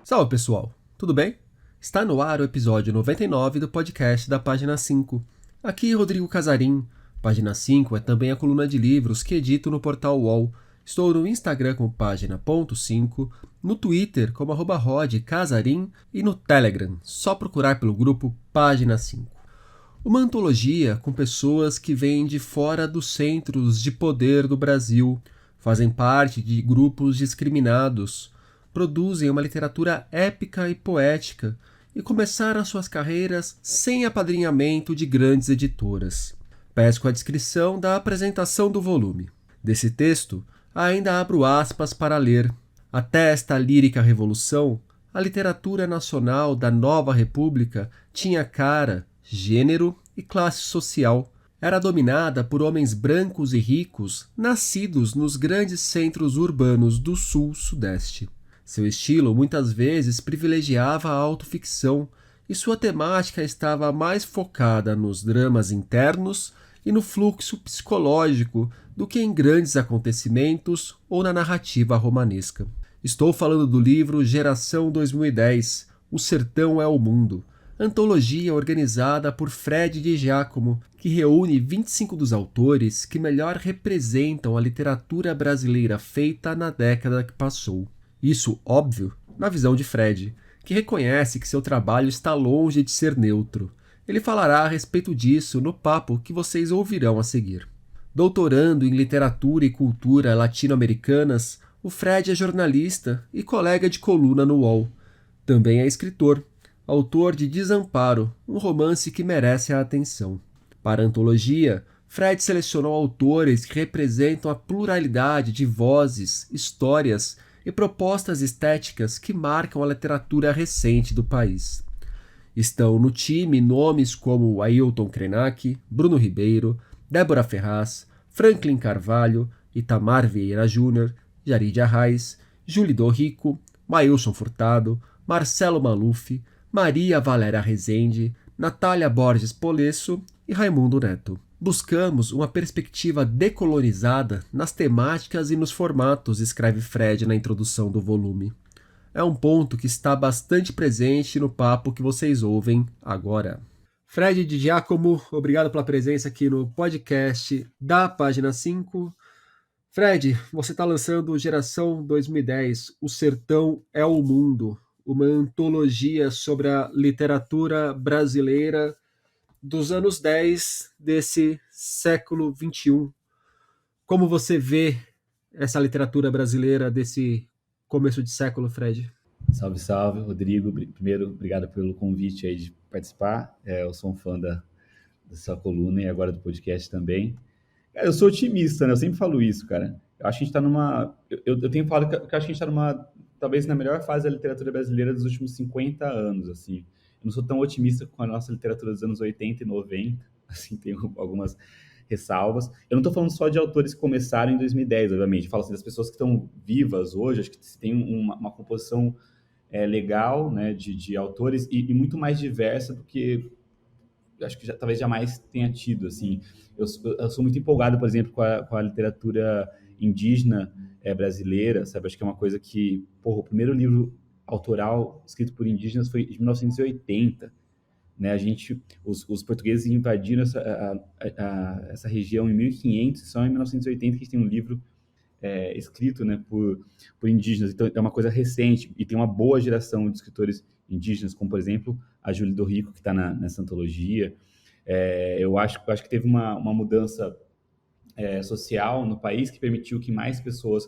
Salve pessoal, tudo bem? Está no ar o episódio 99 do podcast da Página 5. Aqui Rodrigo Casarim. Página 5 é também a coluna de livros que edito no portal UOL. Estou no Instagram como página.5, no Twitter como @rodcasarim e no Telegram, só procurar pelo grupo Página 5. Uma antologia com pessoas que vêm de fora dos centros de poder do Brasil, fazem parte de grupos discriminados, produzem uma literatura épica e poética e começaram suas carreiras sem apadrinhamento de grandes editoras. Pesco a descrição da apresentação do volume. Desse texto, ainda abro aspas para ler. Até esta lírica revolução, a literatura nacional da nova república tinha cara, gênero e classe social. Era dominada por homens brancos e ricos, nascidos nos grandes centros urbanos do sul-sudeste. Seu estilo muitas vezes privilegiava a autoficção e sua temática estava mais focada nos dramas internos e no fluxo psicológico do que em grandes acontecimentos ou na narrativa romanesca. Estou falando do livro Geração 2010, O Sertão é o Mundo, antologia organizada por Fred Di Giacomo, que reúne 25 dos autores que melhor representam a literatura brasileira feita na década que passou. Isso, óbvio, na visão de Fred, que reconhece que seu trabalho está longe de ser neutro. Ele falará a respeito disso no papo que vocês ouvirão a seguir. Doutorando em literatura e cultura latino-americanas, o Fred é jornalista e colega de coluna no UOL. Também é escritor, autor de Desamparo, um romance que merece a atenção. Para a antologia, Fred selecionou autores que representam a pluralidade de vozes, histórias e propostas estéticas que marcam a literatura recente do país. Estão no time nomes como Ailton Krenak, Bruno Ribeiro, Débora Ferraz, Franklin Carvalho, Itamar Vieira Júnior, Jarid Arraes, Júlio Dorrico, Mailson Furtado, Marcelo Maluf, Maria Valéria Rezende, Natália Borges Polesso e Raimundo Neto. Buscamos uma perspectiva decolonizada nas temáticas e nos formatos, escreve Fred na introdução do volume. É um ponto que está bastante presente no papo que vocês ouvem agora. Fred Di Giacomo, obrigado pela presença aqui no podcast da Página 5. Fred, você está lançando Geração 2010, O Sertão é o Mundo, uma antologia sobre a literatura brasileira dos anos 10 desse século XXI. Como você vê essa literatura brasileira desse começo de século, Fred? Salve, salve, Rodrigo. Primeiro, obrigado pelo convite aí de participar. Eu sou um fã da sua coluna e agora do podcast também. Cara, eu sou otimista, né? Eu sempre falo isso, cara. Eu acho que a gente está numa... Eu tenho falado que eu acho que a gente está numa... Talvez na melhor fase da literatura brasileira dos últimos 50 anos, assim. Eu não sou tão otimista com a nossa literatura dos anos 80 e 90, assim, tenho algumas ressalvas. Eu não estou falando só de autores que começaram em 2010, obviamente. Eu falo assim, das pessoas que estão vivas hoje, acho que tem uma composição legal, né, de autores e muito mais diversa do que acho que talvez jamais tenha tido, assim. Eu sou muito empolgado, por exemplo, com a literatura indígena brasileira, sabe? Acho que é uma coisa que, porra, o primeiro livro autoral escrito por indígenas foi de 1980, né? Os portugueses invadiram essa região em 1500, e só em 1980 que a gente tem um livro escrito, né, por indígenas. Então é uma coisa recente e tem uma boa geração de escritores indígenas, como por exemplo a Júlio Dorrico, que está nessa antologia. Eu acho que teve uma mudança social no país que permitiu que mais pessoas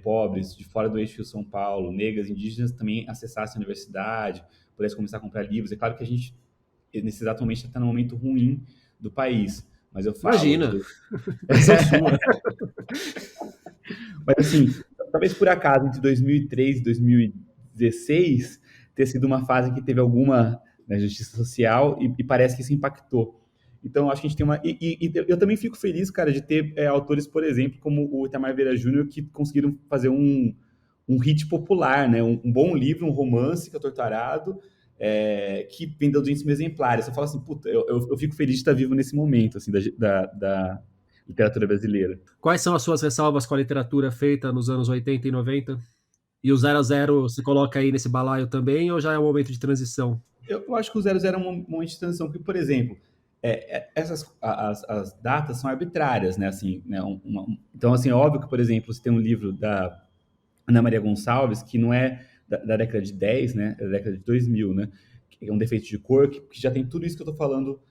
pobres, de fora do eixo Rio-São Paulo, negras, indígenas, também acessassem a universidade, pudessem começar a comprar livros. É claro que a gente, nesse exato momento, está num momento ruim do país, mas eu falo... Imagina! São sua. Mas assim, talvez por acaso, entre 2003 e 2016, ter sido uma fase que teve alguma, né, justiça social e parece que isso impactou. Então, acho que a gente tem uma... E eu também fico feliz, cara, de ter autores, por exemplo, como o Itamar Vieira Júnior, que conseguiram fazer um hit popular, né? Um bom livro, um romance, que é Torturado, que vendeu 200 mil exemplares. Você fala assim, puta, eu fico feliz de estar vivo nesse momento, assim, da literatura brasileira. Quais são as suas ressalvas com a literatura feita nos anos 80 e 90? E o 0 você coloca aí nesse balaio também, ou já é um momento de transição? Eu acho que o 00 é um momento de transição, porque, por exemplo, as datas são arbitrárias, né? Assim, né? Então, assim, é óbvio que, por exemplo, você tem um livro da Ana Maria Gonçalves, que não é da década de 10, né? É da década de 2000, né? Que é um defeito de cor, que já tem tudo isso que eu tô falando,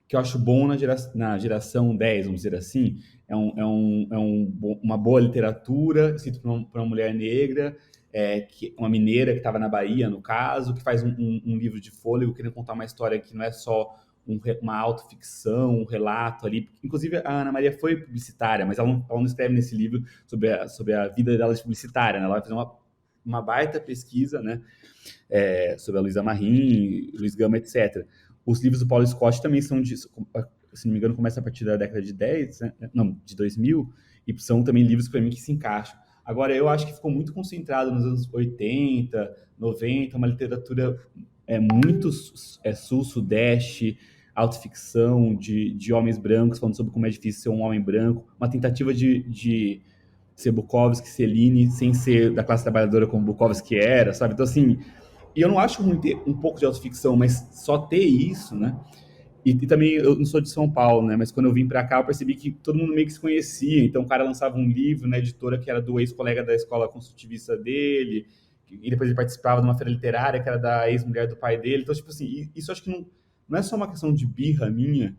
que eu acho bom na geração 10, vamos dizer assim. Uma boa literatura, escrito por uma mulher negra, uma mineira que estava na Bahia, no caso, que faz um livro de fôlego, querendo contar uma história que não é só uma autoficção, um relato ali. Inclusive, a Ana Maria foi publicitária, mas ela não escreve nesse livro sobre a vida dela de publicitária, né? Ela vai fazer uma baita pesquisa, né? Sobre a Luísa Marim, Luiz Gama, etc. Os livros do Paulo Scott também são se não me engano, começa a partir da década de 10, né? Não, de 2000, e são também livros para mim que se encaixam. Agora, eu acho que ficou muito concentrado nos anos 80, 90, uma literatura muito sul-sudeste, autoficção, de homens brancos, falando sobre como é difícil ser um homem branco, uma tentativa de ser Bukowski, Céline, sem ser da classe trabalhadora como Bukowski era, sabe? Então, assim, e eu não acho ruim ter um pouco de autoficção, mas só ter isso, né? E também, eu não sou de São Paulo, né? Mas quando eu vim para cá, eu percebi que todo mundo meio que se conhecia. Então, o cara lançava um livro na editora que era do ex-colega da escola construtivista dele, e depois ele participava de uma feira literária que era da ex-mulher do pai dele. Então, tipo assim, isso eu acho que não é só uma questão de birra minha,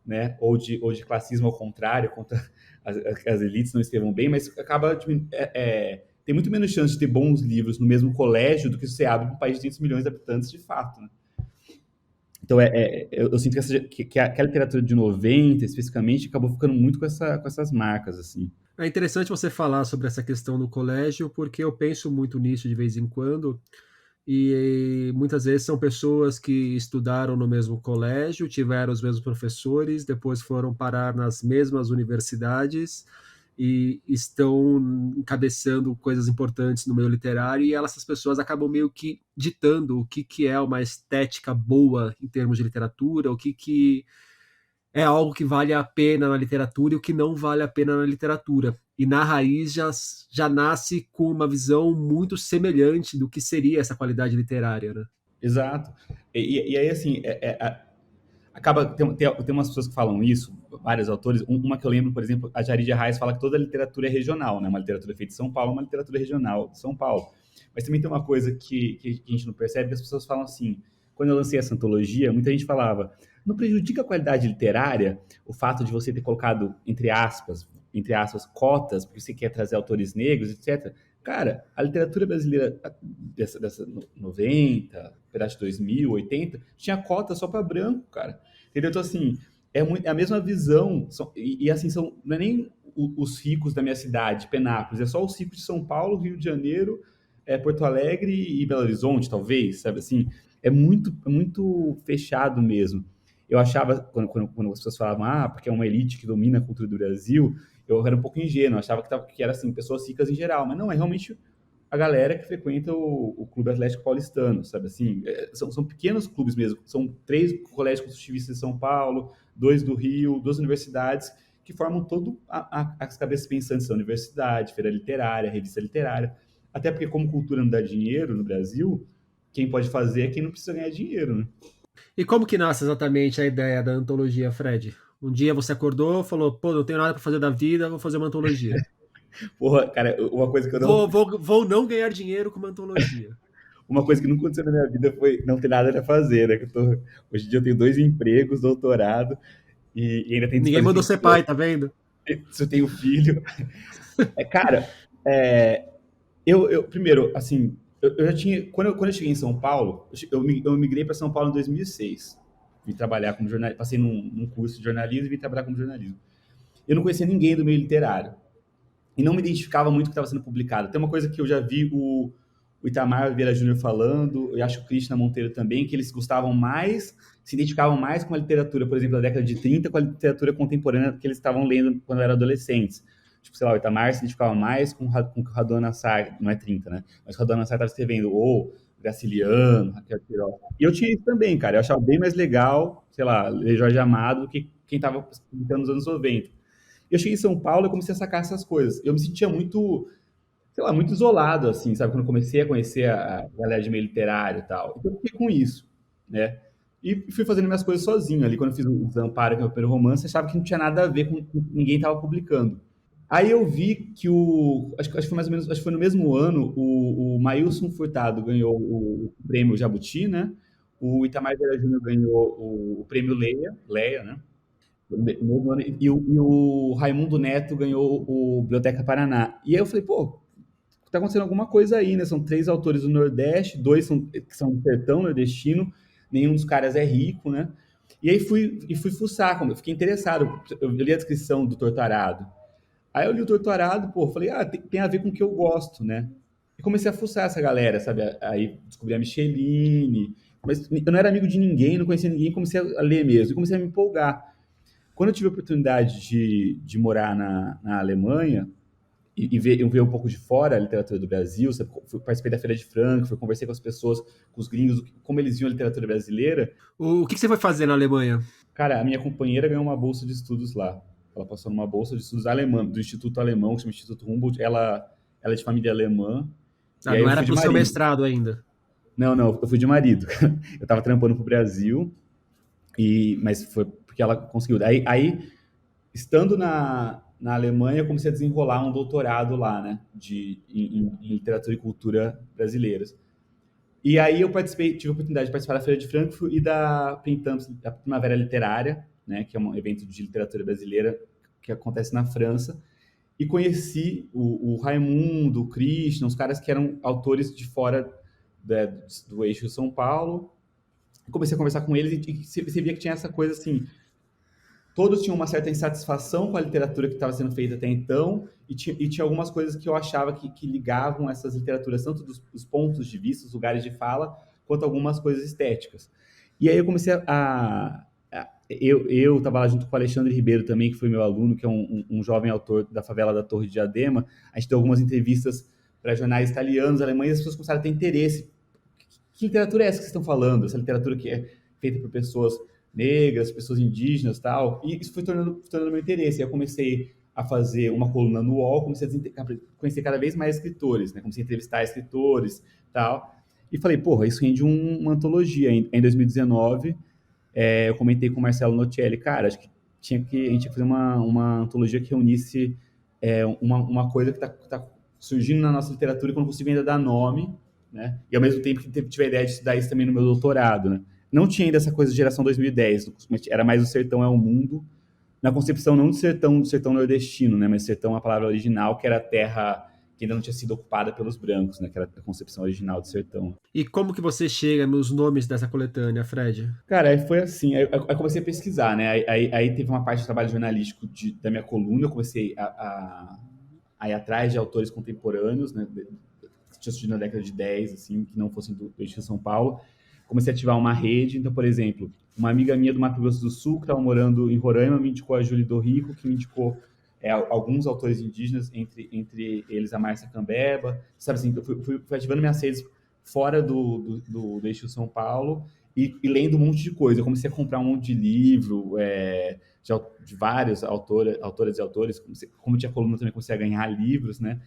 né? Ou de classismo ao contrário, contra as elites não escrevam bem, mas acaba tem muito menos chance de ter bons livros no mesmo colégio do que se você abre para um país de 200 milhões de habitantes de fato, né? Então, eu sinto que a literatura de 90, especificamente, acabou ficando muito com essas marcas, assim. É interessante você falar sobre essa questão do colégio, porque eu penso muito nisso de vez em quando, e muitas vezes são pessoas que estudaram no mesmo colégio, tiveram os mesmos professores, depois foram parar nas mesmas universidades e estão encabeçando coisas importantes no meio literário, e essas pessoas acabam meio que ditando o que é uma estética boa em termos de literatura, o que é algo que vale a pena na literatura e o que não vale a pena na literatura. E na raiz já nasce com uma visão muito semelhante do que seria essa qualidade literária, né? Exato. E aí, assim, acaba. Tem umas pessoas que falam isso, vários autores. Uma que eu lembro, por exemplo, a Jari de Arraes fala que toda literatura é regional, né? Uma literatura feita em São Paulo, uma literatura regional de São Paulo. Mas também tem uma coisa que a gente não percebe, que as pessoas falam assim. Quando eu lancei essa antologia, muita gente falava: não prejudica a qualidade literária o fato de você ter colocado, entre aspas, cotas, porque você quer trazer autores negros, etc. Cara, a literatura brasileira dessa 90, pedaço de 2000, 80, tinha cota só para branco, cara. Entendeu? Então, assim, é a mesma visão. Assim, não é nem os ricos da minha cidade, Penápolis, é só os ricos de São Paulo, Rio de Janeiro, Porto Alegre e Belo Horizonte, talvez, sabe assim? É muito fechado mesmo. Eu achava, quando as pessoas falavam, porque é uma elite que domina a cultura do Brasil, eu era um pouco ingênuo, achava que era assim, pessoas ricas em geral, mas não, é realmente a galera que frequenta o Clube Atlético Paulistano, sabe assim? São pequenos clubes mesmo, são 3 colégios construtivistas de São Paulo, 2 do Rio, 2 universidades, que formam todo as cabeças pensantes da universidade, feira literária, revista literária, até porque como cultura não dá dinheiro no Brasil, quem pode fazer é quem não precisa ganhar dinheiro, né? E como que nasce exatamente a ideia da antologia, Fred? Um dia você acordou, falou, pô, não tenho nada para fazer da vida, vou fazer uma antologia. Porra, cara, uma coisa que eu não. Vou não ganhar dinheiro com uma antologia. Uma coisa que não aconteceu na minha vida foi não ter nada a fazer, né? Hoje em dia eu tenho 2 empregos, doutorado, e ainda tenho que Ninguém fazer mandou ser pai, tá vendo? se eu tenho filho. Cara, é, primeiro, assim, eu já tinha. Quando eu cheguei em São Paulo, eu migrei para São Paulo em 2006. Vim trabalhar como jornalista, passei num curso de jornalismo e vim trabalhar como jornalismo. Eu não conhecia ninguém do meio literário. E não me identificava muito com o que estava sendo publicado. Tem uma coisa que eu já vi o Itamar Vieira Júnior falando, eu acho que o Krishna Monteiro também, que eles gostavam mais, se identificavam mais com a literatura, por exemplo, da década de 30, com a literatura contemporânea que eles estavam lendo quando eram adolescentes. Tipo, sei lá, o Itamar se identificava mais com o que o Radon Nassar, não é 30, né? Mas o Radon Nassar estava escrevendo, ou Graciliano, Raquel Queiroz. E eu tinha isso também, cara. Eu achava bem mais legal, sei lá, ler Jorge Amado do que quem estava publicando nos anos 90. Eu cheguei em São Paulo e comecei a sacar essas coisas. Eu me sentia muito, sei lá, muito isolado, assim, sabe? Quando eu comecei a conhecer a galera de meio literário e tal. Então eu fiquei com isso, né? E fui fazendo minhas coisas sozinho ali. Quando eu fiz o Desamparo, que é o primeiro romance, eu achava que não tinha nada a ver com o que ninguém estava publicando. Aí eu vi que acho que foi mais ou menos, acho que foi no mesmo ano, o Maílson Furtado ganhou o prêmio Jabuti, né? O Itamar Vieira Júnior ganhou o prêmio Leia, né? No mesmo ano, e o Raimundo Neto ganhou o Biblioteca Paraná. E aí eu falei, pô, tá acontecendo alguma coisa aí, né? São três autores do Nordeste, dois que são do sertão nordestino, nenhum dos caras é rico, né? E aí fui fuçar, como eu fiquei interessado. Eu li a descrição do Torturado. Aí eu li o Torturado, pô, falei, tem a ver com o que eu gosto, né? E comecei a fuçar essa galera, sabe? Aí descobri a Micheline, mas eu não era amigo de ninguém, não conhecia ninguém, comecei a ler mesmo, e comecei a me empolgar. Quando eu tive a oportunidade de morar na Alemanha, e ver um pouco de fora a literatura do Brasil, sabe? Participei da Feira de Frankfurt, conversei com as pessoas, com os gringos, como eles viam a literatura brasileira. O que você foi fazer na Alemanha? Cara, a minha companheira ganhou uma bolsa de estudos lá. Ela passou numa bolsa de estudos alemã, do Instituto Alemão, que chama Instituto Humboldt. Ela é de família alemã. E Ah, aí não eu era fui de pro seu marido. mestrado ainda. Não, eu fui de marido. Eu tava trampando pro Brasil, mas foi porque ela conseguiu. Aí estando na Alemanha, eu comecei a desenrolar um doutorado lá, né, em literatura e cultura brasileiras. E aí eu tive a oportunidade de participar da Feira de Frankfurt e da Printemps, da Primavera Literária, né, que é um evento de literatura brasileira que acontece na França, e conheci o Raimundo, o Christian, os caras que eram autores de fora do eixo São Paulo. Comecei a conversar com eles e você via que tinha essa coisa assim, todos tinham uma certa insatisfação com a literatura que estava sendo feita até então, e tinha algumas coisas que eu achava que ligavam essas literaturas, tanto dos pontos de vista, os lugares de fala, quanto algumas coisas estéticas. E aí eu comecei eu estava lá junto com o Alexandre Ribeiro também, que foi meu aluno, que é um jovem autor da favela da Torre de Diadema. A gente deu algumas entrevistas para jornais italianos, alemães, e as pessoas começaram a ter interesse. Que literatura é essa que vocês estão falando? Essa literatura que é feita por pessoas negras, pessoas indígenas e tal. E isso foi tornando meu interesse. Aí eu comecei a fazer uma coluna no UOL, comecei a conhecer cada vez mais escritores, né? Comecei a entrevistar escritores e tal. E falei, porra, isso rende uma antologia. Em 2019, eu comentei com o Marcelo Nocelli, cara, acho que a gente tinha que fazer uma antologia que reunisse uma coisa que tá surgindo na nossa literatura e que eu não consigo ainda dar nome, né? E ao mesmo tempo que tive a ideia de estudar isso também no meu doutorado, né? Não tinha ainda essa coisa de geração 2010, era mais o sertão é o mundo, na concepção não do sertão nordestino, né? Mas sertão é a palavra original, que era a terra que ainda não tinha sido ocupada pelos brancos, né? Que era a concepção original do sertão. E como que você chega nos nomes dessa coletânea, Fred? Cara, aí foi assim, aí eu comecei a pesquisar, né? Aí teve uma parte de trabalho jornalístico da minha coluna, eu comecei a ir atrás de autores contemporâneos, né? Que tinham surgido na década de 10, assim, que não fossem do eixo de São Paulo. Comecei a ativar uma rede, então, por exemplo, uma amiga minha do Mato Grosso do Sul, que estava morando em Roraima, me indicou a Júlia do Rico, que me indicou alguns autores indígenas, entre eles a Márcia Cambeba, sabe assim, eu fui ativando minhas redes fora do eixo de São Paulo e lendo um monte de coisa. Eu comecei a comprar um monte de livro, de vários autoras e autores, como tinha coluna também, comecei a ganhar livros, né?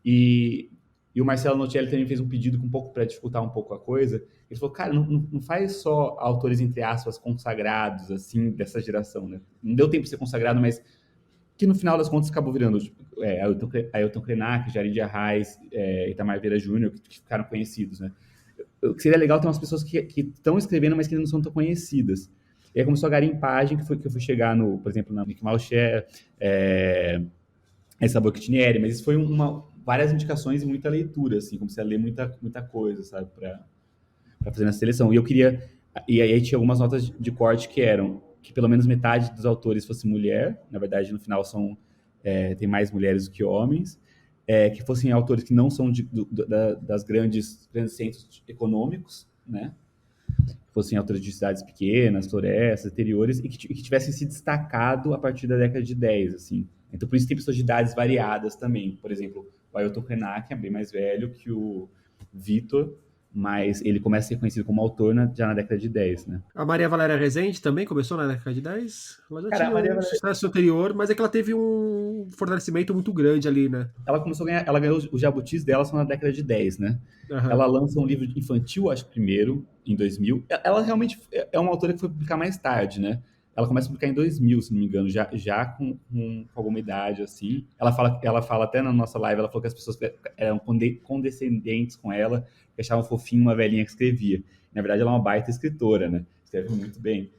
E o Marcelo Nocelli também fez um pedido um pouco para dificultar um pouco a coisa. Ele falou, cara, não faz só autores, entre aspas, consagrados, assim, dessa geração, né? Não deu tempo de ser consagrado, mas que no final das contas acabou virando tipo, Ailton Krenak, Jarid Arraes, Itamar Vieira Júnior, que ficaram conhecidos, né? Seria legal ter umas pessoas que estão escrevendo, mas que não são tão conhecidas. E aí começou a garimpagem, que eu fui chegar por exemplo, na Nick Malcher, essa Bocchinieri, mas isso foi várias indicações e muita leitura, assim, comecei a ler muita coisa, sabe, para fazer na seleção. E aí tinha algumas notas de corte que eram que pelo menos metade dos autores fosse mulher, na verdade, no final tem mais mulheres do que homens, que fossem autores que não são das grandes centros econômicos, né? Fossem autores de cidades pequenas, florestas, interiores, e que tivessem se destacado a partir da década de 10, assim. Então, por isso tem pessoas de idades variadas também. Por exemplo, o Ailton Krenak é bem mais velho que o Vitor, mas ele começa a ser conhecido como autor já na década de 10, né? A Maria Valéria Rezende também começou na década de 10. Ela já Cara, a tinha Maria um Valéria, sucesso anterior, mas é que ela teve um fortalecimento muito grande ali, né? ela começou a ganhar, ela ganhou os jabutis dela só na década de 10, né? Aham. Ela lança um livro infantil, acho que primeiro, em 2000. Ela realmente é uma autora que foi publicar mais tarde, né? Ela começa a publicar em 2000, se não me engano, já com alguma idade, assim. Ela fala até na nossa live, ela falou que as pessoas eram condescendentes com ela, que achavam fofinho uma velhinha que escrevia. Na verdade, ela é uma baita escritora, né? Escreve muito bem.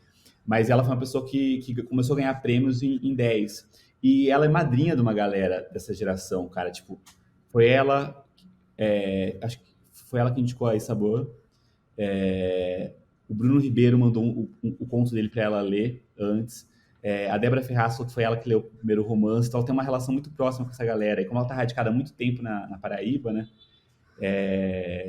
Mas ela foi uma pessoa que começou a ganhar prêmios em 10. E ela é madrinha de uma galera dessa geração, cara. Tipo, foi ela, acho que foi ela que indicou a Sabor. O Bruno Ribeiro mandou o conto dele para ela ler antes. A Débora Ferraz falou que foi ela que leu o primeiro romance. Então ela tem uma relação muito próxima com essa galera. E como ela está radicada há muito tempo na Paraíba, né?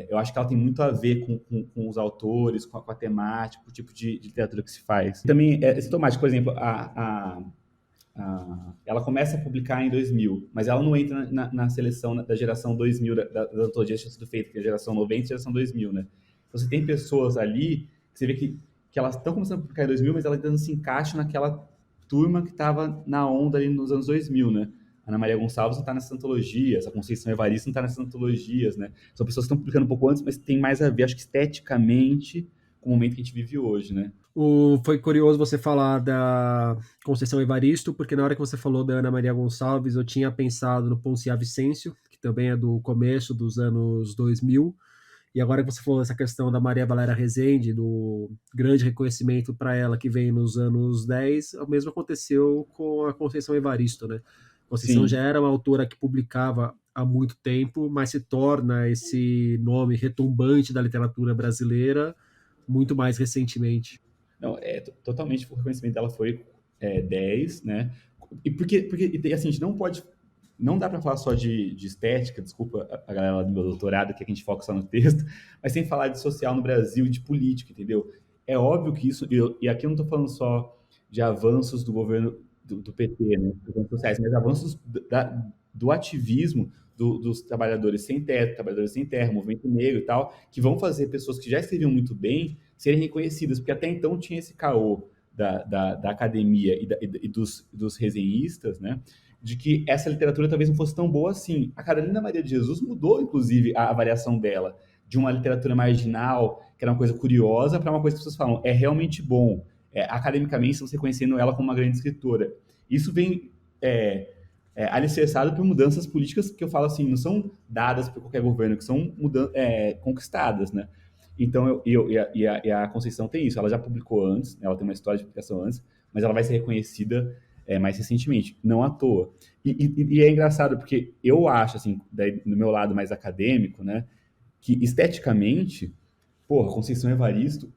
Eu acho que ela tem muito a ver com os autores, com a temática, com o tipo de literatura que se faz. Também é sintomático, por exemplo, ela começa a publicar em 2000, mas ela não entra na seleção da geração 2000, das antologias que tinha sido feita, que é a geração 90 e a geração 2000, né? Então você tem pessoas ali, que você vê que elas estão começando a publicar em 2000, mas elas ainda não se encaixam naquela turma que estava na onda ali nos anos 2000, né? A Ana Maria Gonçalves não está nessas antologias, a Conceição Evaristo não está nessas antologias, né? São pessoas que estão publicando um pouco antes, mas tem mais a ver, acho que esteticamente, com o momento que a gente vive hoje, né? Foi curioso você falar da Conceição Evaristo, porque na hora que você falou da Ana Maria Gonçalves, eu tinha pensado no Ponciá Vicêncio, que também é do começo dos anos 2000, e agora que você falou essa questão da Maria Valéria Rezende, do grande reconhecimento para ela que vem nos anos 10, o mesmo aconteceu com a Conceição Evaristo, né? Conceição já Sim. era uma autora que publicava há muito tempo, mas se torna esse nome retumbante da literatura brasileira muito mais recentemente. Não, totalmente o reconhecimento dela foi 10, né? E porque assim, a gente não pode. Não dá para falar só de estética, desculpa a galera lá do meu doutorado, que a gente foca só no texto, mas sem falar de social no Brasil e de política, entendeu? É óbvio que isso, e aqui eu não estou falando só de avanços do governo do PT, né, dos avanços sociais, mas avanços do ativismo dos trabalhadores sem teto, trabalhadores sem terra, movimento negro e tal, que vão fazer pessoas que já escreviam muito bem serem reconhecidas, porque até então tinha esse caô da academia e dos resenhistas, né? De que essa literatura talvez não fosse tão boa assim. A Carolina Maria de Jesus mudou, inclusive, a avaliação dela de uma literatura marginal, que era uma coisa curiosa, para uma coisa que as pessoas falam, é realmente bom. Academicamente, estamos reconhecendo ela como uma grande escritora. Isso vem alicerçado por mudanças políticas que eu falo assim, não são dadas por qualquer governo, que são conquistadas, né? Então, e a Conceição tem isso, ela já publicou antes, né, ela tem uma história de publicação antes, mas ela vai ser reconhecida mais recentemente, não à toa. E é engraçado, porque eu acho, assim, daí, no meu lado mais acadêmico, né, que esteticamente, porra, Conceição Evaristo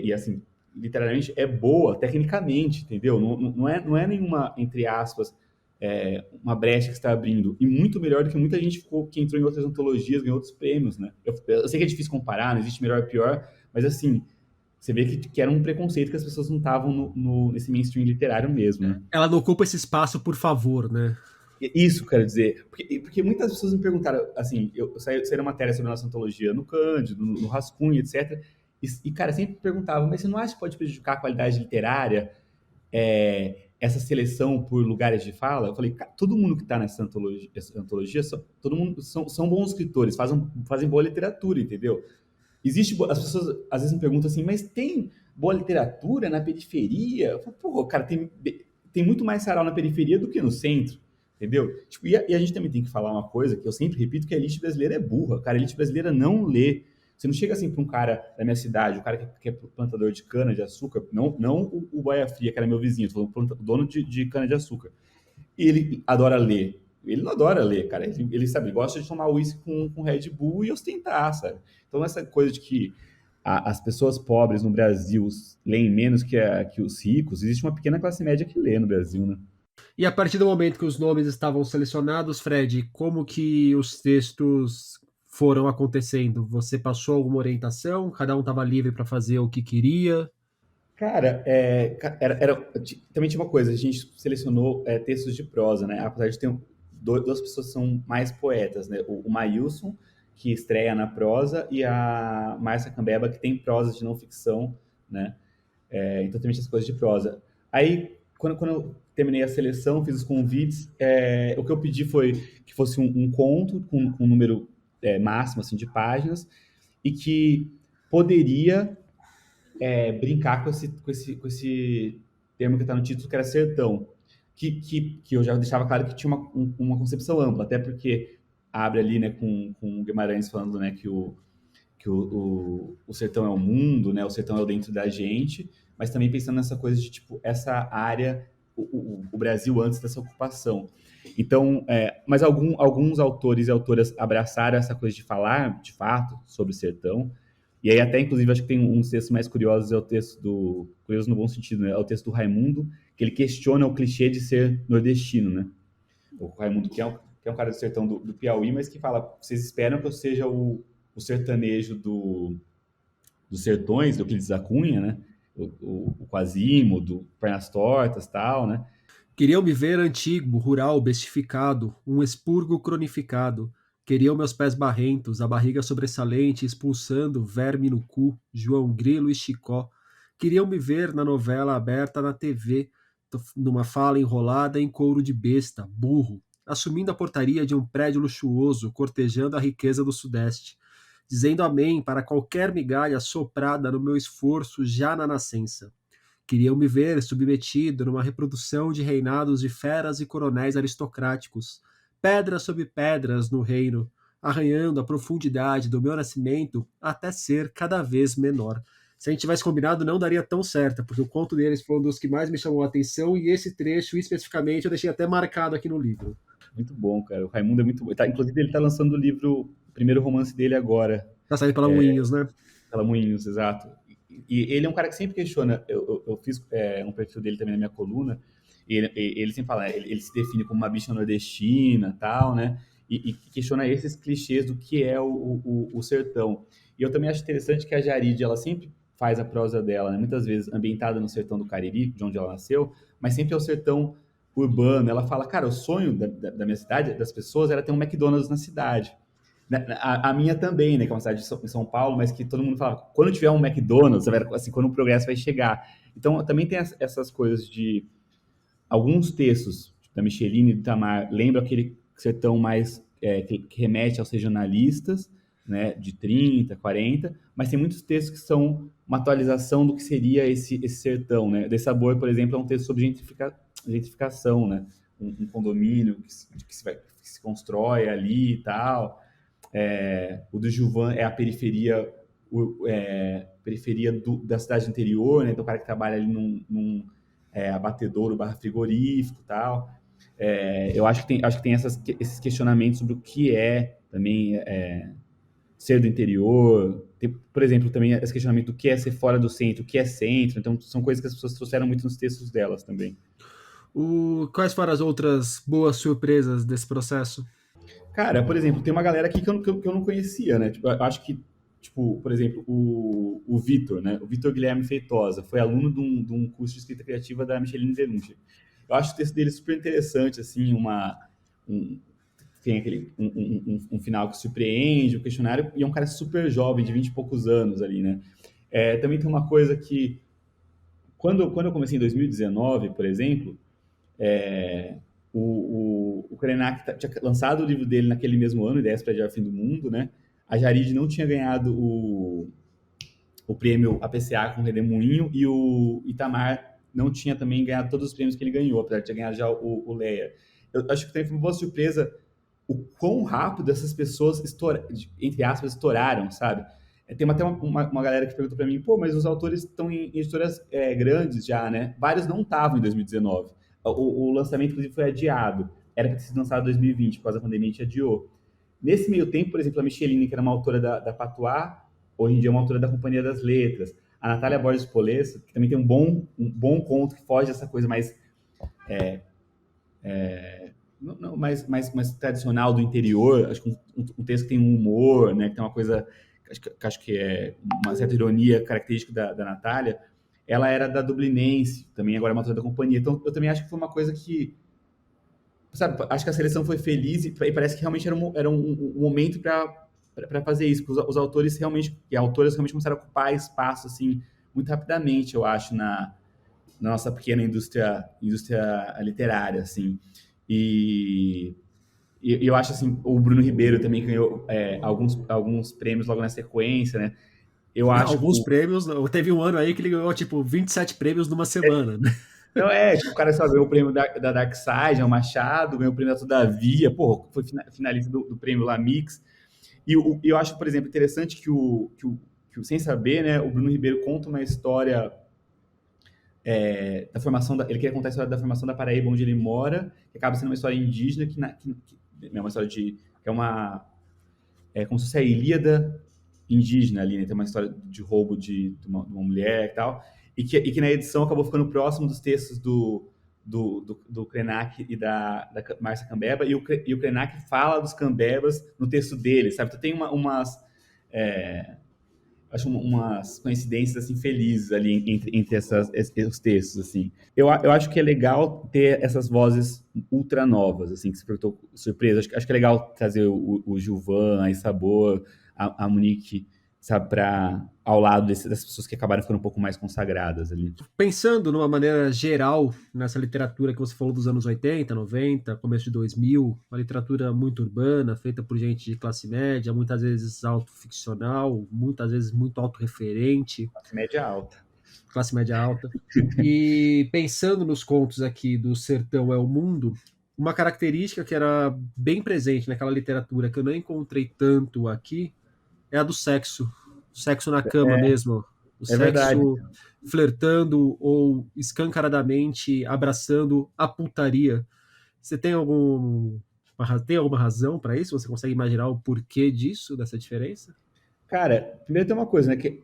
e assim, literalmente é boa tecnicamente, entendeu? Não é nenhuma, entre aspas, uma brecha que está abrindo, e muito melhor do que muita gente que entrou em outras antologias, ganhou outros prêmios, né? Eu sei que é difícil comparar, não existe melhor ou pior, mas assim, você vê que era um preconceito que as pessoas não estavam nesse mainstream literário mesmo, né? Ela não ocupa esse espaço por favor, né? Isso, quero dizer, porque muitas pessoas me perguntaram, assim, eu saí uma matéria sobre a nossa antologia no Cândido, no Rascunho, etc. Cara, sempre perguntavam, mas você não acha que pode prejudicar a qualidade literária, essa seleção por lugares de fala? Eu falei, todo mundo que está nessa antologia todo mundo são bons escritores, fazem boa literatura, entendeu? As pessoas às vezes me perguntam assim, mas tem boa literatura na periferia? Eu falo, pô, cara, tem muito mais sarau na periferia do que no centro, entendeu? Tipo, e a gente também tem que falar uma coisa que eu sempre repito, que a elite brasileira é burra, cara, a elite brasileira não lê. Você não chega assim para um cara da minha cidade, o cara que é plantador de cana de açúcar, não o Boia Fria, que era meu vizinho, tô falando o dono de cana de açúcar. Ele adora ler. Ele não adora ler, cara. Ele sabe, ele gosta de tomar uísque com Red Bull e ostentar, sabe? Então, essa coisa de que as pessoas pobres no Brasil leem menos que os ricos, existe uma pequena classe média que lê no Brasil, né? E a partir do momento que os nomes estavam selecionados, Fred, como que os textos foram acontecendo? Você passou alguma orientação? Cada um estava livre para fazer o que queria? Cara, também tinha uma coisa, a gente selecionou textos de prosa, né? Apesar de ter duas pessoas que são mais poetas, né? O Maílson, que estreia na prosa, e a Márcia Cambeba, que tem prosa de não ficção, né? Então tem muitas coisas de prosa. Aí, quando eu terminei a seleção, fiz os convites, o que eu pedi foi que fosse um conto com um número máximo assim, de páginas, e que poderia brincar com esse termo que está no título, que era sertão, que eu já deixava claro que tinha uma concepção ampla, até porque abre ali, né, com o Guimarães falando, né, que o sertão é o mundo, né, o sertão é o dentro da gente, mas também pensando nessa coisa de, tipo, essa área, o Brasil antes dessa ocupação. Então, mas alguns autores e autoras abraçaram essa coisa de falar, de fato, sobre o sertão. E aí até, inclusive, acho que tem uns textos mais curiosos, é o texto curioso no bom sentido, né? É o texto do Raimundo, que ele questiona o clichê de ser nordestino, né? O Raimundo, que é um cara do sertão do Piauí, mas que fala, vocês esperam que eu seja o sertanejo dos sertões, do Euclides da Cunha, né? O Quasimodo, Pernas Tortas, tal, né? Queriam me ver antigo, rural, bestificado, um expurgo cronificado. Queriam meus pés barrentos, a barriga sobressalente, expulsando verme no cu, João Grilo e Chicó. Queriam me ver na novela aberta na TV, numa fala enrolada em couro de besta, burro, assumindo a portaria de um prédio luxuoso, cortejando a riqueza do Sudeste, dizendo amém para qualquer migalha soprada no meu esforço já na nascença. Queriam me ver submetido numa reprodução de reinados de feras e coronéis aristocráticos, pedras sobre pedras no reino, arranhando a profundidade do meu nascimento até ser cada vez menor. Se a gente tivesse combinado, não daria tão certo, porque o conto deles foi um dos que mais me chamou a atenção, e esse trecho, especificamente, eu deixei até marcado aqui no livro. Muito bom, cara. O Raimundo é muito bom. Inclusive, ele está lançando o primeiro romance dele agora, Tá saindo pela Moinhos, né? pela Moinhos, exato. E ele é um cara que sempre questiona. Eu fiz um perfil dele também na minha coluna, e ele sempre fala, ele se define como uma bicha nordestina, tal, né? E questiona esses clichês do que é o sertão. E eu também acho interessante que a Jarid, ela sempre faz a prosa dela, né? Muitas vezes ambientada no sertão do Cariri, de onde ela nasceu, mas sempre é o sertão urbano. Ela fala, cara, o sonho da minha cidade, das pessoas, era ter um McDonald's na cidade. A minha também, né, que é uma cidade em São Paulo, mas que todo mundo fala, quando tiver um McDonald's, assim, quando o progresso vai chegar. Então, também tem essas coisas de alguns textos da Micheline e do Itamar, lembram aquele sertão mais que remete aos regionalistas, né, de 30, 40, mas tem muitos textos que são uma atualização do que seria esse sertão, né? De Sabor, por exemplo, é um texto sobre gentrificação, né? Um condomínio que se constrói ali e tal. O do Gilvan é a periferia, da cidade interior, né? Então o cara que trabalha ali num abatedouro barra frigorífico e tal. Eu acho que tem esses questionamentos sobre o que é também ser do interior. Tem, por exemplo, também esse questionamento do que é ser fora do centro, o que é centro. Então são coisas que as pessoas trouxeram muito nos textos delas também. Quais foram as outras boas surpresas desse processo? Cara, por exemplo, tem uma galera aqui que eu não conhecia, né? Tipo, eu acho que, tipo, por exemplo, o Vitor, né? O Vitor Guilherme Feitosa foi aluno de um curso de escrita criativa da Micheline Venucci. Eu acho o texto dele super interessante, assim, tem um final que surpreende, um questionário, e é um cara super jovem, de 20 e poucos anos ali, né? Também tem uma coisa que, quando eu comecei em 2019, por exemplo, o Krenak tinha lançado o livro dele naquele mesmo ano, Ideias para Adiar o Fim do Mundo, né? A Jarid não tinha ganhado o prêmio APCA com o Redemoinho, e o Itamar não tinha também ganhado todos os prêmios que ele ganhou, apesar de ter ganhado já o Leia. Eu acho que também foi uma boa surpresa o quão rápido essas pessoas, entre aspas, estouraram, sabe? Tem até uma galera que perguntou para mim, pô, mas os autores estão em editoras grandes já, né? Vários não estavam em 2019. O lançamento, inclusive, foi adiado. Era para ter sido lançado em 2020, por causa da pandemia, a gente adiou. Nesse meio tempo, por exemplo, a Micheline, que era uma autora da Patois, hoje em dia é uma autora da Companhia das Letras. A Natália Borges Polesso, que também tem um bom conto que foge dessa coisa mais não, mais tradicional do interior. Acho que um texto que tem um humor, né, que tem uma coisa, acho que é uma certa ironia característica da Natália. Ela era da Dublinense, também agora é uma autora da Companhia. Então, eu também acho que foi uma coisa que, sabe, acho que a seleção foi feliz e parece que realmente era um momento para para fazer isso, porque os autores realmente, e autoras realmente começaram a ocupar espaço, assim, muito rapidamente, eu acho, na nossa pequena indústria literária, assim. E, e eu acho, assim, o Bruno Ribeiro também ganhou alguns prêmios logo na sequência, né? Eu acho que Alguns prêmios, teve um ano aí que ele ganhou, tipo, 27 prêmios numa semana, né? Não tipo, o cara só ganhou o prêmio da Dark Side, é o Machado, ganhou o prêmio da Todavia, pô, foi finalista do prêmio Lamix. E eu acho, por exemplo, interessante Sem Saber, né, o Bruno Ribeiro conta uma história da formação, ele queria contar a história da formação da Paraíba, onde ele mora, que acaba sendo uma história indígena, que é uma história que como se fosse a Ilíada indígena ali, né? Tem uma história de roubo de uma mulher e tal, e que na edição acabou ficando próximo dos textos do Krenak e da Márcia Cambeba, e o Krenak fala dos Cambebas no texto dele, sabe? Então tem umas coincidências assim felizes ali entre os textos, assim. Eu acho que é legal ter essas vozes ultra novas, assim, que se perguntou surpresa. Acho que é legal trazer o Gilvan, a Isabor, a Monique, sabe, ao lado dessas pessoas que acabaram ficando um pouco mais consagradas ali. Pensando numa maneira geral nessa literatura que você falou dos anos 80, 90, começo de 2000, uma literatura muito urbana, feita por gente de classe média, muitas vezes autoficcional, muitas vezes muito autorreferente, Média alta. classe média alta. E pensando nos contos aqui do Sertão é o Mundo, uma característica que era bem presente naquela literatura que eu não encontrei tanto aqui é a do sexo. O sexo na cama mesmo. O É verdade. sexo flertando ou escancaradamente abraçando a putaria. Você tem alguma razão para isso? Você consegue imaginar o porquê disso, dessa diferença? Cara, primeiro tem uma coisa, né, que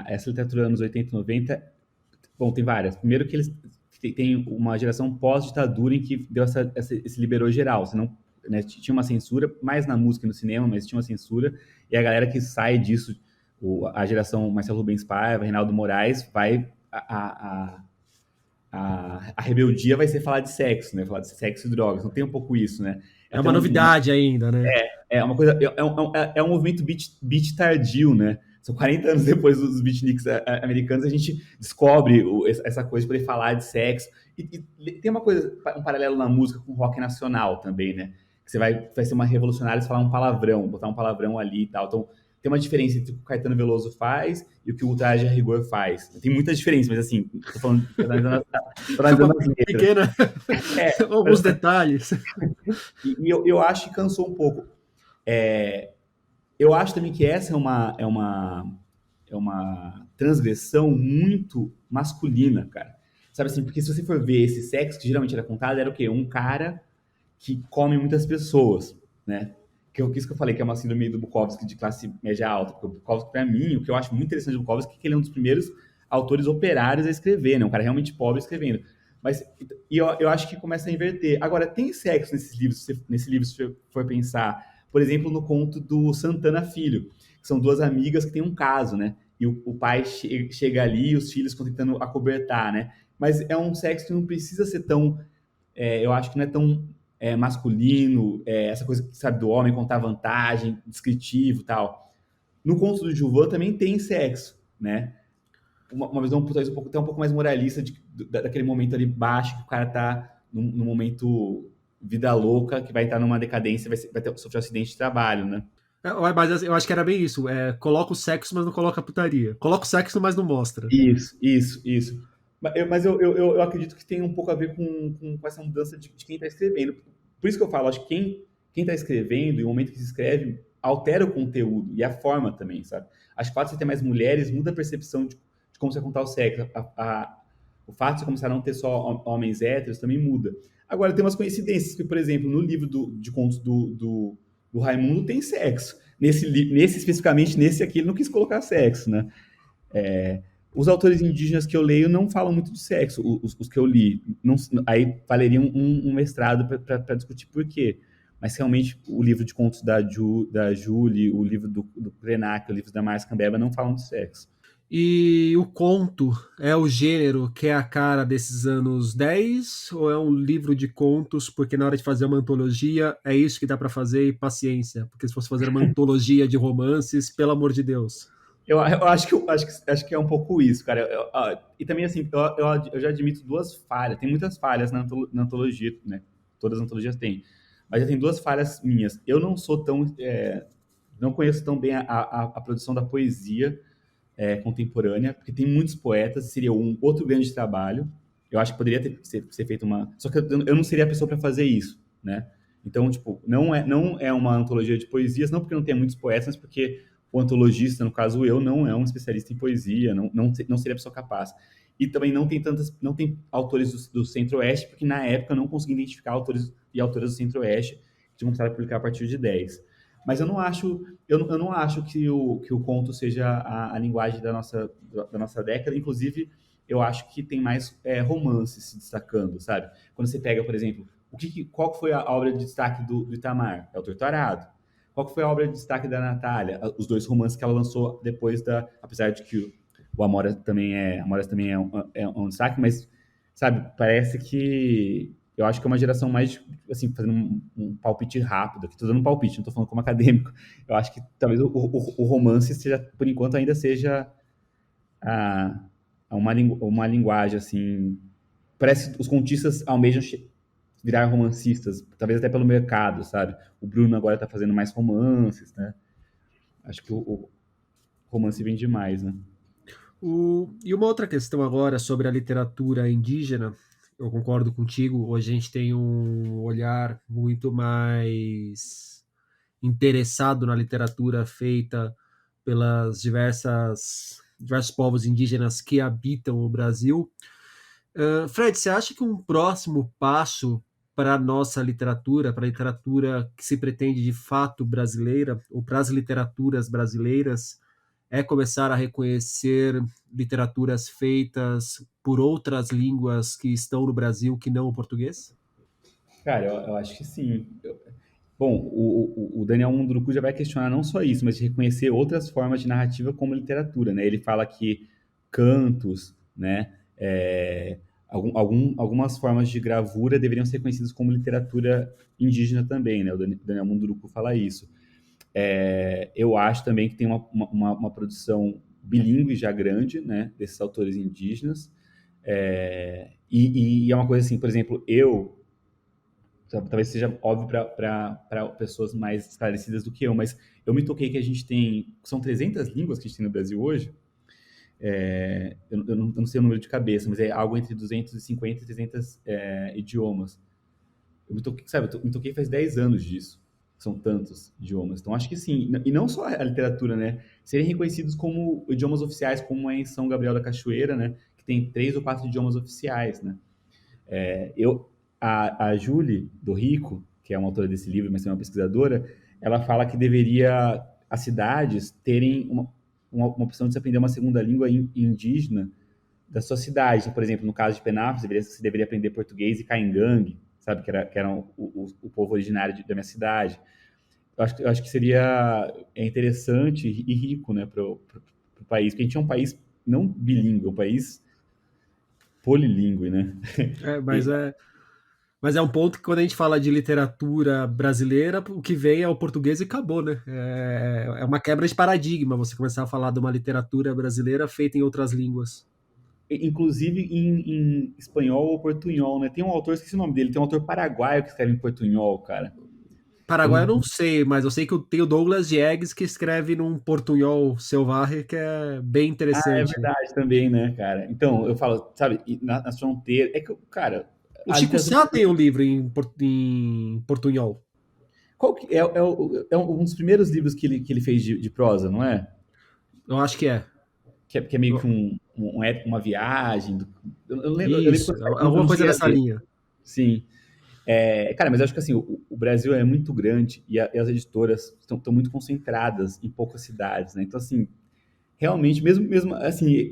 essa literatura dos anos 80 e 90, bom, tem várias. Primeiro que eles têm uma geração pós-ditadura em que deu esse liberou geral. Você não, né, tinha uma censura, mais na música e no cinema, mas tinha uma censura, e a galera que sai disso, a geração Marcelo Rubens Paiva, Reinaldo Moraes, a rebeldia vai ser falar de sexo, né? Falar de sexo e drogas. Não tem um pouco isso, né? É uma novidade ainda, né? É uma coisa, é um movimento beat tardio, né? São 40 anos depois dos beatniks americanos, a gente descobre essa coisa de poder falar de sexo. E tem uma coisa, um paralelo na música com o rock nacional também, né? Que você vai ser uma revolucionária se falar um palavrão, botar um palavrão ali e tal. Então, tem uma diferença entre o que o Caetano Veloso faz e o que o Ultraje a Rigor faz. Tem muitas diferenças, mas assim, tô falando, tô analisando as letras. Pequena, alguns detalhes. E eu acho que cansou um pouco. Eu acho também que essa é uma transgressão muito masculina, cara. Sabe assim, porque se você for ver esse sexo que geralmente era contado, era o quê? Um cara que come muitas pessoas, né? Que é isso que eu falei, que é uma síndrome do Bukowski de classe média alta. Porque o Bukowski, para mim, o que eu acho muito interessante do Bukowski é que ele é um dos primeiros autores operários a escrever, né? Um cara realmente pobre escrevendo. Mas eu acho que começa a inverter. Agora, tem sexo nesse livro, se você for pensar, por exemplo, no conto do Santana Filho, que são duas amigas que têm um caso, né? E o pai chega ali e os filhos estão tentando acobertar, né? Mas é um sexo que não precisa ser tão... eu acho que não é tão masculino, essa coisa, sabe, do homem contar vantagem, descritivo e tal. No conto do Gilvan também tem sexo, né? Uma visão talvez até um pouco mais moralista daquele momento ali baixo, que o cara tá num momento vida louca, que vai estar numa decadência, vai sofrer um acidente de trabalho, né? Mas eu acho que era bem isso. Coloca o sexo, mas não coloca a putaria. Coloca o sexo, mas não mostra. Isso. Mas eu acredito que tem um pouco a ver com essa mudança de quem está escrevendo. Por isso que eu falo, acho que quem está escrevendo, e o momento que se escreve, altera o conteúdo e a forma também, sabe? Acho que o fato de você ter mais mulheres muda a percepção de como você vai contar o sexo. O fato de você começar a não ter só homens héteros também muda. Agora, tem umas coincidências, que, por exemplo, no livro de contos do Raimundo tem sexo. Especificamente nesse aqui, ele não quis colocar sexo, né? Os autores indígenas que eu leio não falam muito de sexo, os que eu li. Não, aí valeria um mestrado para discutir por quê. Mas realmente o livro de contos da Julie, o livro do Krenak, o livro da Márcia Cambeba não falam de sexo. E o conto é o gênero que é a cara desses anos 10 ou é um livro de contos, porque na hora de fazer uma antologia é isso que dá para fazer e paciência, porque se fosse fazer uma antologia de romances, pelo amor de Deus. Eu acho que é um pouco isso, cara. E também, assim, eu já admito duas falhas. Tem muitas falhas na antologia, né? Todas as antologias têm. Mas já tem duas falhas minhas. Eu não sou tão. Não conheço tão bem a produção da poesia contemporânea, porque tem muitos poetas, seria um outro grande trabalho. Eu acho que poderia ser feito uma. Só que eu não seria a pessoa para fazer isso, né? Então, tipo, não é uma antologia de poesias, não porque não tem muitos poetas, mas porque o antologista, no caso eu, não é um especialista em poesia, não seria a pessoa capaz. E também não tem autores do Centro-Oeste, porque na época eu não consegui identificar autores e autoras do Centro-Oeste que tinham começado a publicar a partir de 10. Mas eu não acho que o conto seja a linguagem da nossa década. Inclusive, eu acho que tem mais romances se destacando, sabe? Quando você pega, por exemplo, qual foi a obra de destaque do Itamar? É o Torturado. Qual foi a obra de destaque da Natália? Os dois romances que ela lançou depois da... Apesar de que o Amora também é um destaque, mas, sabe, parece que... Eu acho que é uma geração mais, assim, fazendo um palpite rápido, aqui estou dando um palpite, não estou falando como acadêmico. Eu acho que talvez o romance seja, por enquanto, ainda seja a, uma linguagem, assim... Parece que os contistas almejam virar romancistas, talvez até pelo mercado, sabe? O Bruno agora está fazendo mais romances, né? Acho que o romance vem demais, né? E uma outra questão agora sobre a literatura indígena, eu concordo contigo, hoje a gente tem um olhar muito mais interessado na literatura feita pelas diversos povos indígenas que habitam o Brasil. Fred, você acha que um próximo passo para a nossa literatura, para a literatura que se pretende de fato brasileira, ou para as literaturas brasileiras, é começar a reconhecer literaturas feitas por outras línguas que estão no Brasil que não o português? Cara, eu acho que sim. Bom, o Daniel Munduruku já vai questionar não só isso, mas de reconhecer outras formas de narrativa como literatura, né? Ele fala que cantos, né, algumas formas de gravura deveriam ser conhecidas como literatura indígena também, né? O Daniel Munduruku fala isso. Eu acho também que tem uma produção bilíngue já grande, né, desses autores indígenas. E é uma coisa assim, por exemplo, talvez seja óbvio para pessoas mais esclarecidas do que eu, mas eu me toquei que a gente tem, são 300 línguas que a gente tem no Brasil hoje. Eu não sei o número de cabeça, mas é algo entre 250 e 300 idiomas. Eu me toquei, sabe, me toquei faz 10 anos disso. São tantos idiomas. Então, acho que sim. E não só a literatura, né? Serem reconhecidos como idiomas oficiais, como é em São Gabriel da Cachoeira, né? Que tem 3 ou 4 idiomas oficiais, né? Eu, a Julie do Rico, que é uma autora desse livro, mas também é uma pesquisadora, ela fala que deveria as cidades terem uma opção de se aprender uma segunda língua indígena da sua cidade. Por exemplo, no caso de Penápolis, você deveria aprender português e caingangue, sabe, que era o povo originário da minha cidade. Eu acho que seria interessante e rico, né, para o país, porque a gente é um país não bilíngue, é um país polilíngue, né? É, E, mas é um ponto que quando a gente fala de literatura brasileira, o que vem é o português e acabou, né? É uma quebra de paradigma você começar a falar de uma literatura brasileira feita em outras línguas. inclusive em espanhol ou portunhol, né? Tem um autor, esqueci o nome dele, tem um autor paraguaio que escreve em portunhol, cara. Paraguai Eu, eu não sei, mas eu sei que tem o Douglas Diegues que escreve num portunhol selvagem que é bem é interessante. verdade também, né, cara? Então, eu falo, sabe, nas fronteiras. É que, cara, O a Chico literatura. Sá tem um livro em portunhol. Qual que é um dos primeiros livros que ele fez de prosa, não é? Eu acho que é. Que é meio que uma viagem. Eu lembro Isso, quando eu alguma não coisa cheguei a nessa ler. linha. Sim. Cara, mas eu acho que assim, o Brasil é muito grande e as editoras estão muito concentradas em poucas cidades, né? Então, assim, realmente, mesmo assim,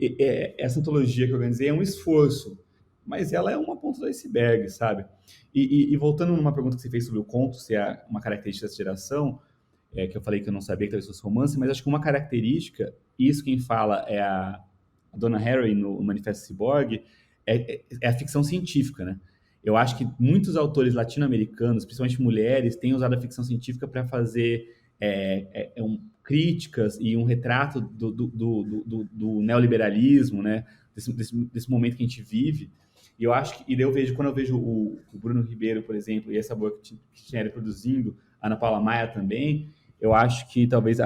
essa antologia que eu organizei é um esforço, mas ela é uma ponta do iceberg, sabe? E voltando numa pergunta que você fez sobre o conto, se é uma característica dessa geração, que eu falei que eu não sabia que talvez fosse romance, mas acho que uma característica, isso quem fala é a Donna Haraway no Manifesto Cyborg, é a ficção científica, né? Eu acho que muitos autores latino-americanos, principalmente mulheres, têm usado a ficção científica para fazer críticas e um retrato do neoliberalismo, né? Desse momento que a gente vive. E eu acho que, e daí eu vejo, quando eu vejo o Bruno Ribeiro, por exemplo, e essa boa que tinha produzindo, a Ana Paula Maia também, eu acho que talvez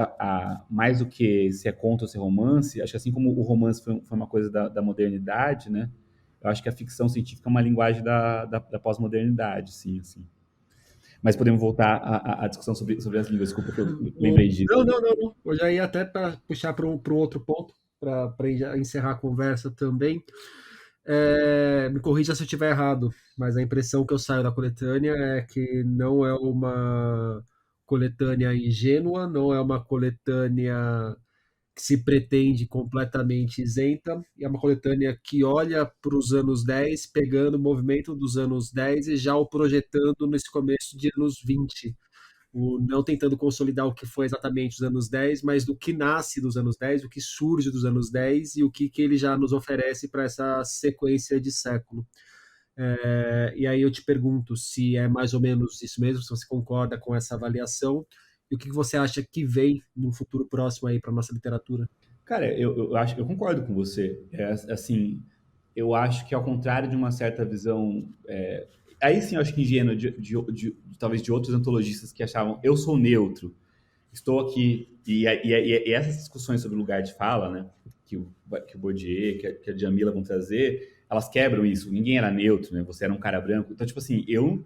mais do que se é conto ou se é romance, acho que assim como o romance foi uma coisa da modernidade, né? Eu acho que a ficção científica é uma linguagem da pós-modernidade, sim, assim. Mas podemos voltar à discussão sobre as línguas, desculpa que eu lembrei disso. Não. Eu já ia até para puxar para um outro ponto, para encerrar a conversa também. Me corrija se eu estiver errado, mas a impressão que eu saio da coletânea é que não é uma coletânea ingênua, não é uma coletânea que se pretende completamente isenta, e é uma coletânea que olha para os anos 10, pegando o movimento dos anos 10 e já o projetando nesse começo de anos 20. Não tentando consolidar o que foi exatamente os anos 10, mas do que nasce dos anos 10, o que surge dos anos 10 e o que ele já nos oferece para essa sequência de século. E aí eu te pergunto se é mais ou menos isso mesmo, se você concorda com essa avaliação, e o que você acha que vem no futuro próximo aí para nossa literatura? Cara, eu acho, eu concordo com você. Assim, eu acho que ao contrário de uma certa visão, aí sim eu acho que ingênua talvez de outros antologistas que achavam eu sou neutro, estou aqui e essas discussões sobre o lugar de fala, né, que o Bourdieu, que a Djamila vão trazer, elas quebram isso. Ninguém era neutro, né? Você era um cara branco. Então, tipo assim, eu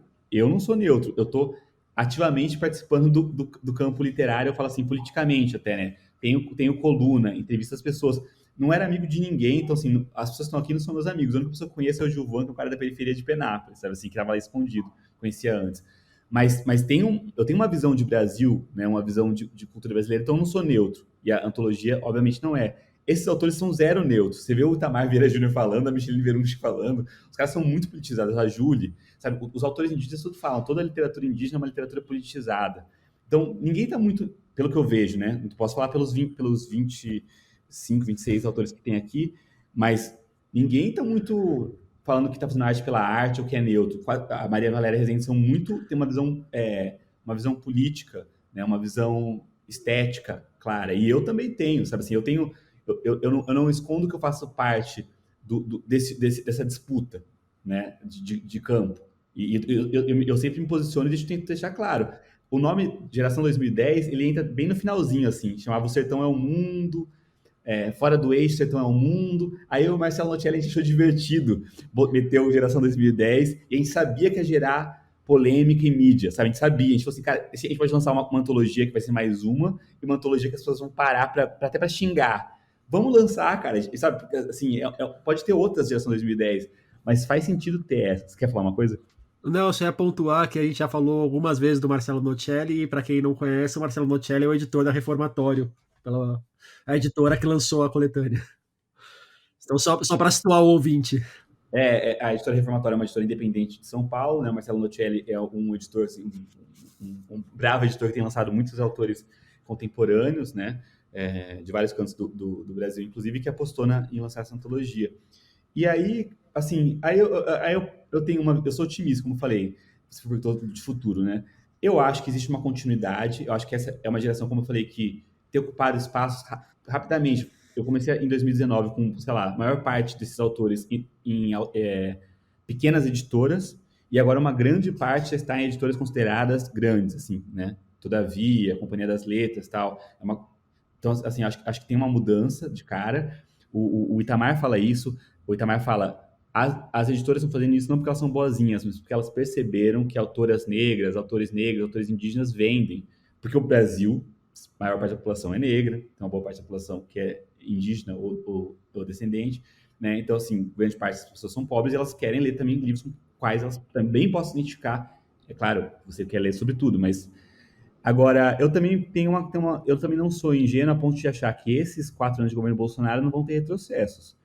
não sou neutro. Eu estou ativamente participando do campo literário. Eu falo assim, politicamente até, né? Tenho coluna, entrevista as pessoas. Não era amigo de ninguém, então assim, as pessoas que estão aqui não são meus amigos. A única pessoa que eu conheço é o Gilvan, que é um cara da periferia de Penápolis, sabe assim, que estava lá escondido, conhecia antes. Mas eu tenho uma visão de Brasil, né, uma visão de cultura brasileira, então eu não sou neutro. E a antologia, obviamente, não é. Esses autores são zero neutros. Você vê o Itamar Vieira Júnior falando, a Micheline Verunchi falando, os caras são muito politizados, a Júlia, sabe? Os autores indígenas tudo falam, toda a literatura indígena é uma literatura politizada. Então, ninguém está muito, pelo que eu vejo, né? Não posso falar pelos 25, 26 autores que tem aqui, mas ninguém está muito falando que está fazendo arte pela arte ou que é neutro. A Maria Valéria Rezende tem uma visão política, né? Uma visão estética clara. E eu também tenho, sabe assim, eu não escondo que eu faço parte dessa disputa, né, de campo. E eu sempre me posiciono e tento deixar claro. O nome Geração 2010, ele entra bem no finalzinho, assim, chamava O Sertão é o Mundo, Fora do Eixo, Sertão é o Mundo. Aí o Marcelo Notelli, a gente achou divertido, meteu Geração 2010, e a gente sabia que ia gerar polêmica em mídia, sabe? A gente sabia, a gente falou assim, cara, a gente pode lançar uma antologia que vai ser mais e uma antologia que as pessoas vão parar até para xingar. Vamos lançar, cara, sabe? Assim, pode ter outras Geração 2010, mas faz sentido ter essa. Você quer falar uma coisa? Não, só ia pontuar que a gente já falou algumas vezes do Marcelo Nocelli, e para quem não conhece, o Marcelo Nocelli é o editor da Reformatório, a editora que lançou a coletânea. Então, só para situar o ouvinte. A editora Reformatória é uma editora independente de São Paulo, né? O Marcelo Nocelli é um editor, assim, um bravo editor que tem lançado muitos autores contemporâneos, né? De vários cantos do Brasil, inclusive, que apostou em lançar essa antologia. E aí, assim, eu sou otimista, como falei, você perguntou de futuro, né? Eu acho que existe uma continuidade, eu acho que essa é uma geração, como eu falei, que tem ocupado espaços rapidamente. Eu comecei em 2019 com, sei lá, a maior parte desses autores em pequenas editoras, e agora uma grande parte está em editoras consideradas grandes, assim, né? Todavia, Companhia das Letras, tal. Então, assim, acho que tem uma mudança de cara. O Itamar fala isso. O Itamar fala, as editoras estão fazendo isso não porque elas são boazinhas, mas porque elas perceberam que autores negros, autores indígenas vendem. Porque o Brasil, a maior parte da população é negra, tem uma boa parte da população que é indígena ou descendente, né? Então, assim, grande parte das pessoas são pobres e elas querem ler também livros com quais elas também possam se identificar. É claro, você quer ler sobre tudo, mas... Agora, eu também eu também não sou ingênuo a ponto de achar que esses 4 anos de governo Bolsonaro não vão ter retrocessos,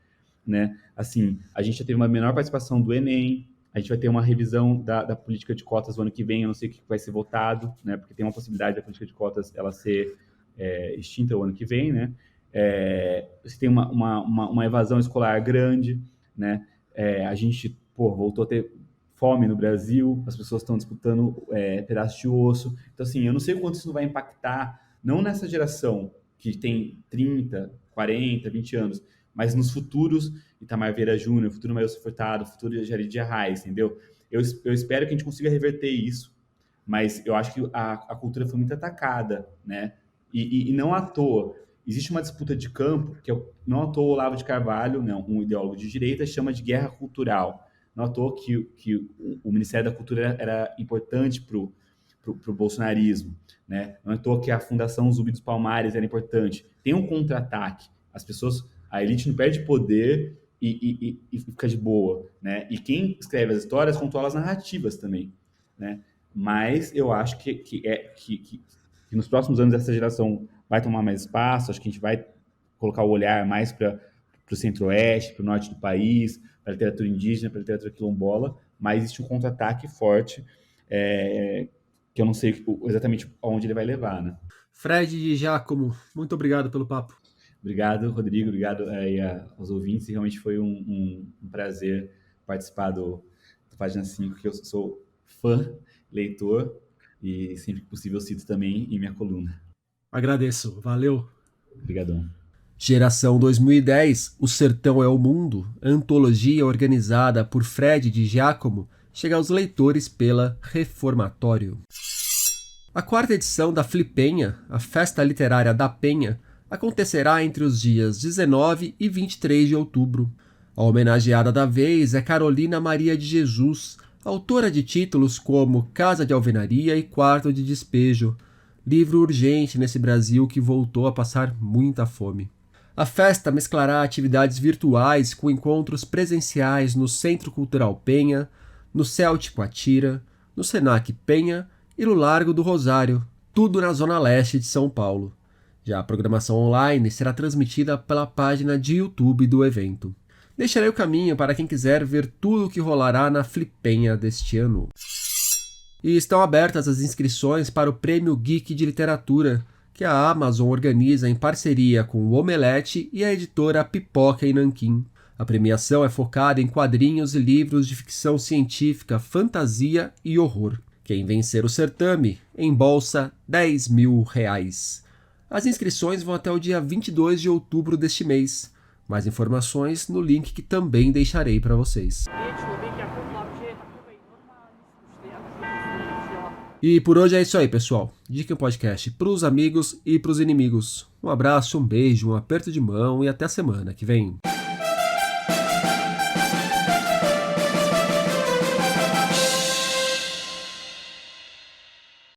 né? Assim, a gente já teve uma menor participação do Enem, a gente vai ter uma revisão da política de cotas no ano que vem, eu não sei o que vai ser votado, né? Porque tem uma possibilidade da política de cotas ela ser extinta o ano que vem, né? Você tem uma evasão escolar grande, né? A gente, voltou a ter fome no Brasil, as pessoas estão disputando pedaço de osso. Então, assim, eu não sei o quanto isso vai impactar, não nessa geração que tem 30, 40, 20 anos, mas nos futuros Itamar Vieira Júnior, futuro Maílson Furtado, futuro Jarid de Arraes, entendeu? Eu espero que a gente consiga reverter isso, mas eu acho que a cultura foi muito atacada, né? E não à toa. Existe uma disputa de campo, que não à toa o Olavo de Carvalho, né, um ideólogo de direita, chama de guerra cultural. Não à toa que o Ministério da Cultura era importante para o bolsonarismo. Né? Não é à toa que a Fundação Zumbi dos Palmares era importante. Tem um contra-ataque. A elite não perde poder e fica de boa. Né? E quem escreve as histórias controla as narrativas também. Né? Mas eu acho que nos próximos anos essa geração vai tomar mais espaço, acho que a gente vai colocar o olhar mais para o centro-oeste, para o norte do país, para a literatura indígena, para a literatura quilombola, mas existe um contra-ataque forte que eu não sei exatamente aonde ele vai levar, né? Fred e Giacomo, muito obrigado pelo papo. Obrigado, Rodrigo, obrigado aos ouvintes, realmente foi um prazer participar do Página 5, que eu sou fã, leitor, e sempre que possível cito também em minha coluna. Agradeço, valeu. Obrigadão. Geração 2010, O Sertão é o Mundo, antologia organizada por Fred de Giacomo, chega aos leitores pela Reformatório. A quarta edição da Flipenha, a Festa Literária da Penha, acontecerá entre os dias 19 e 23 de outubro. A homenageada da vez é Carolina Maria de Jesus, autora de títulos como Casa de Alvenaria e Quarto de Despejo, livro urgente nesse Brasil que voltou a passar muita fome. A festa mesclará atividades virtuais com encontros presenciais no Centro Cultural Penha, no Céltico Atira, no Senac Penha e no Largo do Rosário, tudo na zona leste de São Paulo. Já a programação online será transmitida pela página de YouTube do evento. Deixarei o caminho para quem quiser ver tudo o que rolará na Flipenha deste ano. E estão abertas as inscrições para o Prêmio Geek de Literatura, que a Amazon organiza em parceria com o Omelete e a editora Pipoca em Nanquim. A premiação é focada em quadrinhos e livros de ficção científica, fantasia e horror. Quem vencer o certame embolsa R$10.000. As inscrições vão até o dia 22 de outubro deste mês. Mais informações no link que também deixarei para vocês. E por hoje é isso aí, pessoal. Dica um podcast pros amigos e pros inimigos. Um abraço, um beijo, um aperto de mão e até a semana que vem.